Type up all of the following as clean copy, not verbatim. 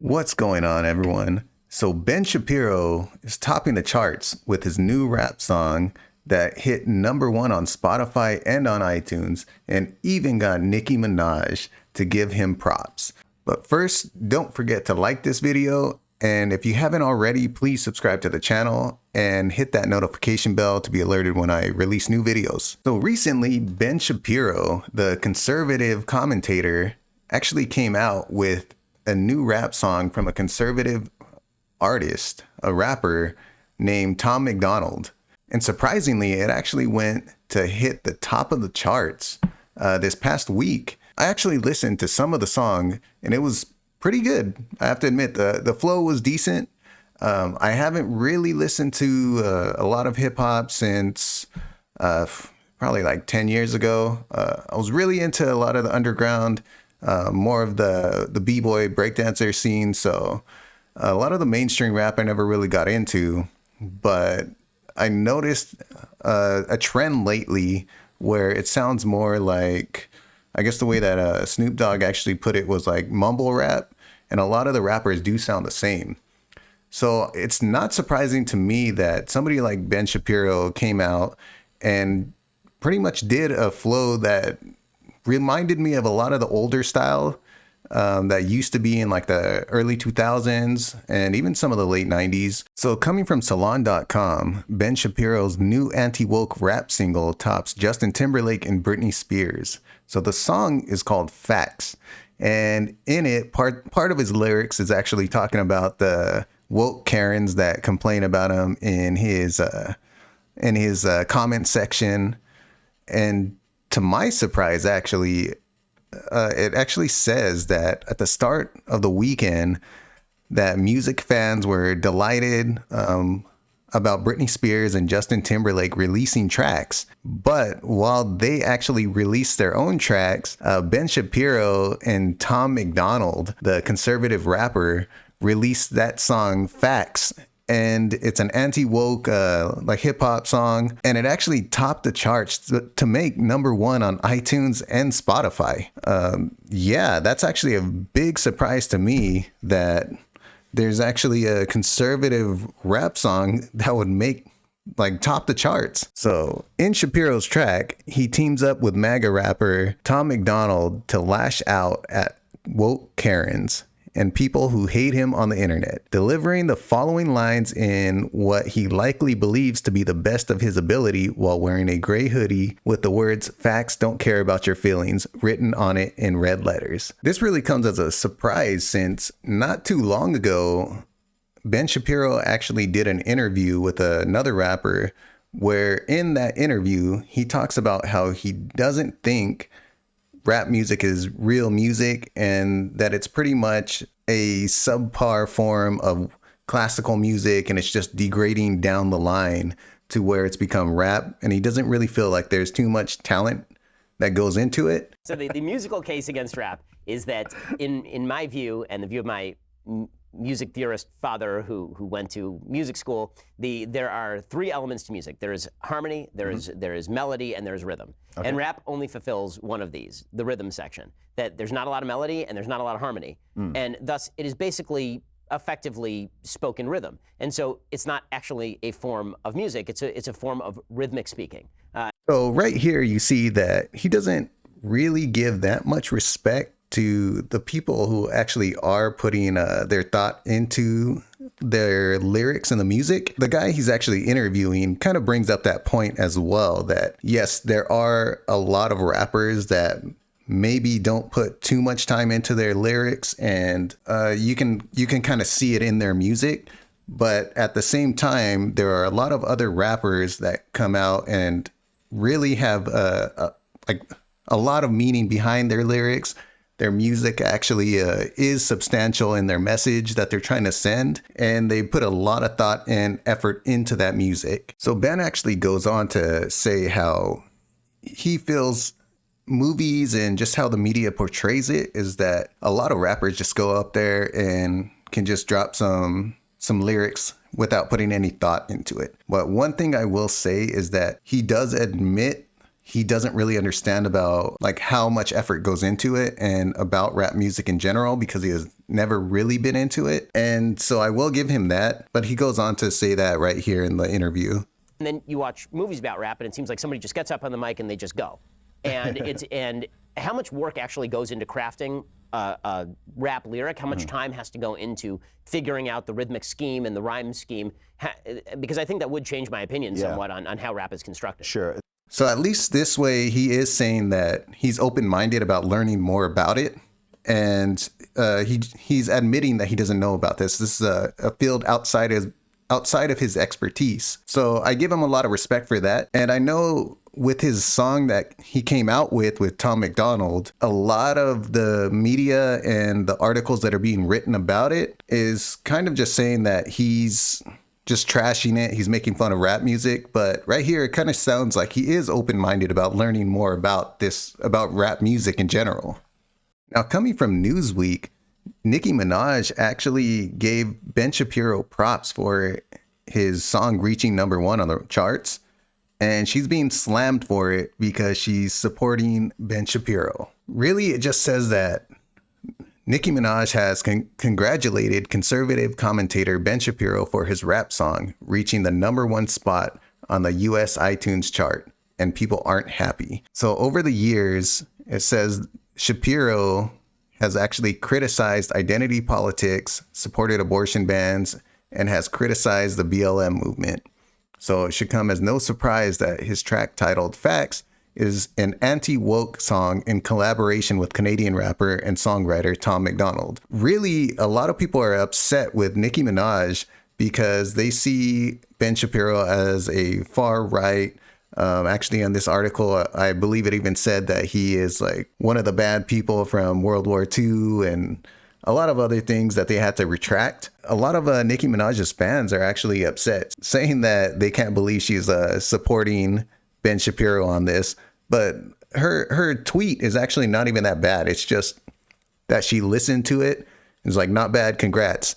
What's going on, everyone? So Ben Shapiro is topping the charts with his new rap song that hit #1 on Spotify and on iTunes, and even got Nicki Minaj to give him props. But first, don't forget to like this video, and if you haven't already, please subscribe to the channel and hit that notification bell to be alerted when I release new videos. So recently, Ben Shapiro, the conservative commentator, actually came out with a new rap song from a conservative artist, a rapper named Tom Mcdonald. And surprisingly, it actually went to hit the top of the charts this past week. I actually listened to some of the song and it was pretty good. I have to admit, the flow was decent. I haven't really listened to a lot of hip hop since probably like 10 years ago. I was really into a lot of the underground, more of the b-boy breakdancer scene. So a lot of the mainstream rap I never really got into, but I noticed a trend lately where it sounds more like, I guess the way that Snoop Dogg actually put it was like mumble rap, and a lot of the rappers do sound the same. So it's not surprising to me that somebody like Ben Shapiro came out and pretty much did a flow that reminded me of a lot of the older style that used to be in like the early 2000s and even some of the late 90s. So coming from Salon.com, Ben Shapiro's new anti-woke rap single tops Justin Timberlake and Britney Spears. So the song is called Facts. And in it, part of his lyrics is actually talking about the woke Karens that complain about him in his comment section. And to my surprise, actually, it actually says that at the start of the weekend that music fans were delighted about Britney Spears and Justin Timberlake releasing tracks. But while they actually released their own tracks, Ben Shapiro and Tom Mcdonald, the conservative rapper, released that song Facts. And it's an anti-woke like hip hop song, and it actually topped the charts to make #1 on iTunes and Spotify. Yeah, that's actually a big surprise to me that there's actually a conservative rap song that would make like top the charts. So in Shapiro's track, he teams up with MAGA rapper Tom Mcdonald to lash out at woke Karens and people who hate him on the internet, delivering the following lines in what he likely believes to be the best of his ability while wearing a gray hoodie with the words "Facts don't care about your feelings" written on it in red letters. This really comes as a surprise since not too long ago, Ben Shapiro actually did an interview with another rapper where in that interview, he talks about how he doesn't think rap music is real music and that it's pretty much a subpar form of classical music and it's just degrading down the line to where it's become rap, and he doesn't really feel like there's too much talent that goes into it. So the musical case against rap is that in my view and the view of my music theorist father who went to music school, there are 3 elements to music. There is harmony, there is melody, and there's rhythm. Okay. And rap only fulfills one of these, the rhythm section. That there's not a lot of melody and there's not a lot of harmony. And thus it is basically effectively spoken rhythm. And so it's not actually a form of music, it's a form of rhythmic speaking. So right here you see that he doesn't really give that much respect to the people who actually are putting their thought into their lyrics and the music. The guy he's actually interviewing kind of brings up that point as well, that yes, there are a lot of rappers that maybe don't put too much time into their lyrics, and you can kind of see it in their music. But at the same time, there are a lot of other rappers that come out and really have like a lot of meaning behind their lyrics. Their music actually is substantial in their message that they're trying to send, and they put a lot of thought and effort into that music. So Ben actually goes on to say how he feels movies and just how the media portrays it is that a lot of rappers just go up there and can just drop some lyrics without putting any thought into it. But one thing I will say is that he does admit he doesn't really understand about like how much effort goes into it and about rap music in general because he has never really been into it. And so I will give him that, but he goes on to say that right here in the interview. And then you watch movies about rap, and it seems like somebody just gets up on the mic and they just go. And how much work actually goes into crafting a rap lyric? How much time has to go into figuring out the rhythmic scheme and the rhyme scheme? Because I think that would change my opinion somewhat on how rap is constructed. Sure. So at least this way, he is saying that he's open-minded about learning more about it. And he's admitting that he doesn't know about this. This is a field outside of his expertise. So I give him a lot of respect for that. And I know with his song that he came out with Tom McDonald, a lot of the media and the articles that are being written about it is kind of just saying that he's just trashing it. He's making fun of rap music. But right here, it kind of sounds like he is open-minded about learning more about rap music in general. Now, coming from Newsweek, Nicki Minaj actually gave Ben Shapiro props for his song reaching #1 on the charts. And she's being slammed for it because she's supporting Ben Shapiro. Really, it just says that Nicki Minaj has congratulated conservative commentator Ben Shapiro for his rap song reaching the #1 spot on the US iTunes chart, and people aren't happy. So over the years, it says Shapiro has actually criticized identity politics, supported abortion bans, and has criticized the BLM movement. So it should come as no surprise that his track titled Facts is an anti-woke song in collaboration with Canadian rapper and songwriter Tom McDonald. Really, a lot of people are upset with Nicki Minaj because they see Ben Shapiro as a far right. Actually, on this article, I believe it even said that he is like one of the bad people from World War II and a lot of other things that they had to retract. A lot of Nicki Minaj's fans are actually upset, saying that they can't believe she's supporting Ben Shapiro on this. But her tweet is actually not even that bad. It's just that she listened to it. It's like, not bad, congrats.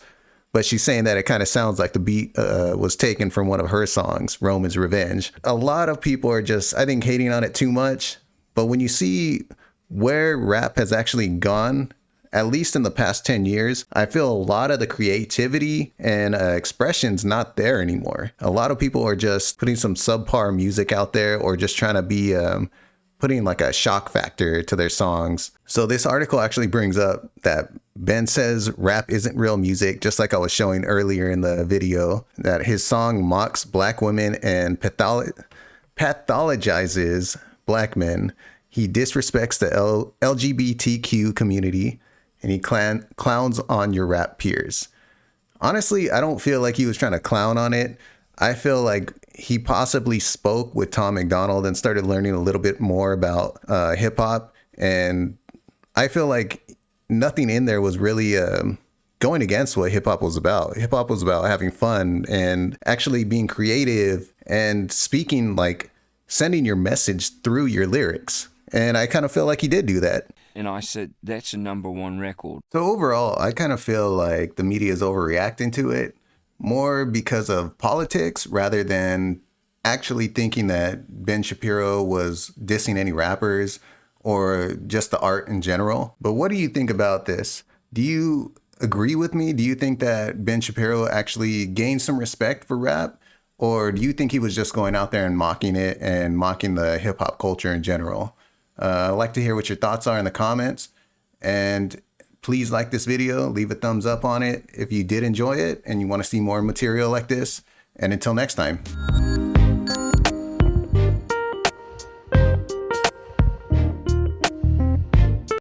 But she's saying that it kind of sounds like the beat was taken from one of her songs, Roman's Revenge. A lot of people are just, I think, hating on it too much. But when you see where rap has actually gone, at least in the past 10 years, I feel a lot of the creativity and expression's not there anymore. A lot of people are just putting some subpar music out there or just trying to be putting like a shock factor to their songs. So this article actually brings up that Ben says rap isn't real music, just like I was showing earlier in the video, that his song mocks black women and pathologizes black men. He disrespects the LGBTQ community, and he clowns on your rap peers. Honestly, I don't feel like he was trying to clown on it. I feel like he possibly spoke with Tom McDonald and started learning a little bit more about hip hop. And I feel like nothing in there was really going against what hip hop was about. Hip hop was about having fun and actually being creative and speaking, like sending your message through your lyrics. And I kind of feel like he did do that. And I said, that's a #1 record. So overall, I kind of feel like the media is overreacting to it more because of politics rather than actually thinking that Ben Shapiro was dissing any rappers or just the art in general. But what do you think about this? Do you agree with me? Do you think that Ben Shapiro actually gained some respect for rap? Or do you think he was just going out there and mocking it and mocking the hip hop culture in general? I'd like to hear what your thoughts are in the comments. And please like this video, leave a thumbs up on it if you did enjoy it and you want to see more material like this. And until next time.